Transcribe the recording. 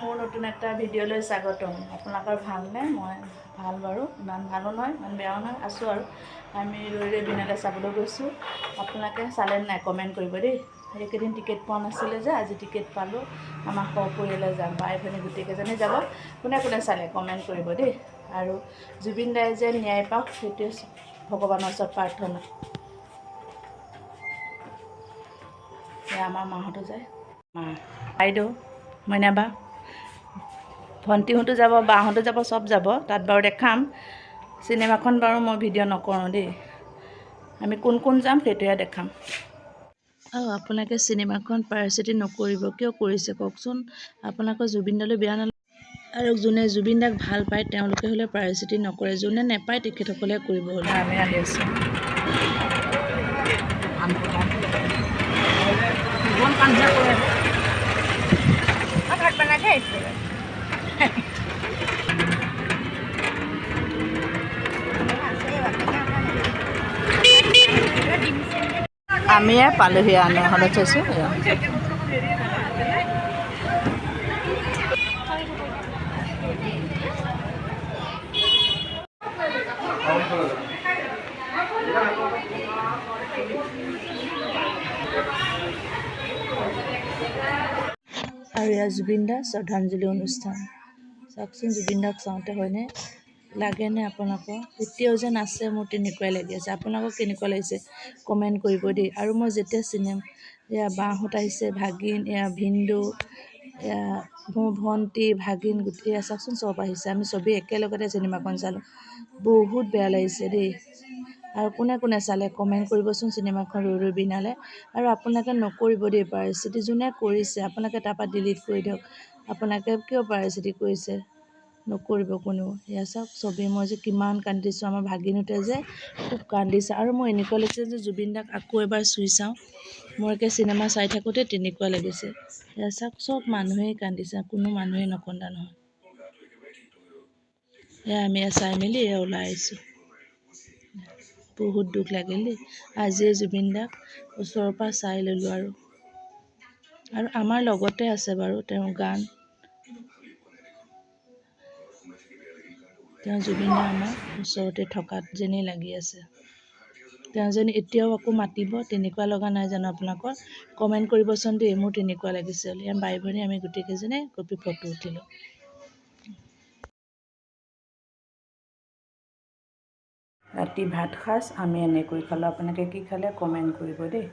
মোৰ নতুন এটা ভিডিঅ'লৈ স্বাগতম। আপোনালোকৰ ভালনে? মই ভাল বাৰু, ইমান ভালো নহয় ইমান বেয়াও নহয়, আছোঁ আৰু। আমি ৰৈ বিনালে চাবলৈ গৈছোঁ। আপোনালোকে চালে নাই কমেণ্ট কৰিব দেই। এইকেইদিন টিকেট পোৱা নাছিলে যে আজি টিকেট পালোঁ। আমাৰ সপৰিয়ালে যাম, বাই ভনী গোটেইকেইজনী যাব। কোনে কোনে চালে কমেণ্ট কৰিব দেই। আৰু জুবিন দাই যে ন্যায় পাওক সেইটোৱে ভগৱানৰ ওচৰত প্ৰাৰ্থনা। এয়া আমাৰ মাহঁতো যায়, মা বাইদেউ মইনাবা ভণ্টিহঁতো যাব, বাহঁতো যাব, চব যাব। তাত বাৰু দেখাম। চিনেমাখন বাৰু মই ভিডিঅ' নকৰোঁ দেই। আমি কোন কোন যাম সেইটোহে দেখাম। আৰু আপোনালোকে চিনেমাখন পাৰ্চিটি নকৰিব, কিয় কৰিছে কওকচোন। আপোনালোকৰ জুবিন দালৈ বেয়া নালাগে। আৰু যোনে জুবিন দাক ভাল পায় তেওঁলোকে হ'লে পাৰ্চিটি নকৰে, যোনে নেপায় তেখেতসকলে কৰিব। হ'লে আমি আহি আছোঁ। আমি পালোহি আনে হলত থৈছোঁ। আৰু ইয়াৰ জুবিন দা শ্ৰদ্ধাঞ্জলি অনুষ্ঠান চাওকচোন। জুবিন দাক চাওঁতে হয়নে লাগেনে আপোনালোকৰ? এতিয়াও যেন আছে, মোৰ তেনেকুৱাই লাগি আছে। আপোনালোকক কেনেকুৱা লাগিছে কমেণ্ট কৰিব দেই। আৰু মই যেতিয়া এয়া বাহঁত আহিছে, ভাগিন, এয়া ভিনদু, এয়া মোৰ ভণ্টি, ভাগিন, গোটেই এয়া চাওকচোন চব আহিছে। আমি চবেই একেলগতে চিনেমাখন চালোঁ। বহুত বেয়া লাগিছে দেই। আৰু কোনে কোনে চালে কমেণ্ট কৰিবচোন চিনেমাখন ৰৈ বিনালে। আৰু আপোনালোকে নকৰিব দেই পাৰ্চিটি। যোনে কৰিছে আপোনালোকে তাৰপৰা ডিলিট কৰি দিয়ক। আপোনালোকে কিয় পাৰ্চিটি কৰিছে, নকৰিব কোনেও। এয়া চাওক চবেই, মই যে কিমান কান্দিছোঁ। আমাৰ ভাগিনহঁতে যে খুব কান্দিছে। আৰু মোৰ এনেকুৱা লাগিছে যে জুবিন দাক আকৌ এবাৰ চুই চাওঁ। মোৰ একে চিনেমা চাই থাকোঁতে তেনেকুৱা লাগিছে। এয়া চাওক চব মানুহেই কান্দিছে, কোনো মানুহেই নকন্দা নহয়। এয়া আমি চাই মেলি ওলাই আহিছোঁ। বহুত দুখ লাগিল দেই। আজিয়ে জুবিন দাক ওচৰৰ পৰা চাই ল'লোঁ। আৰু আমাৰ লগতে আছে বাৰু তেওঁৰ গান। তেওঁ জুবিন দা আমাৰ ওচৰতে থকাত যেনেই লাগি আছে। তেওঁ যেন এতিয়াও আকৌ মাতিব তেনেকুৱা লগা নাই জানো আপোনালোকৰ? কমেণ্ট কৰিবচোন দেই। মোৰ তেনেকুৱা লাগিছে। বাই ভনী আমি গোটেইকেইজনে কপি ফটো উঠিলোঁ। ৰাতি ভাত সাজ আমি এনেকৈ খালোঁ। আপোনালোকে কি খালে কমেণ্ট কৰিব দেই।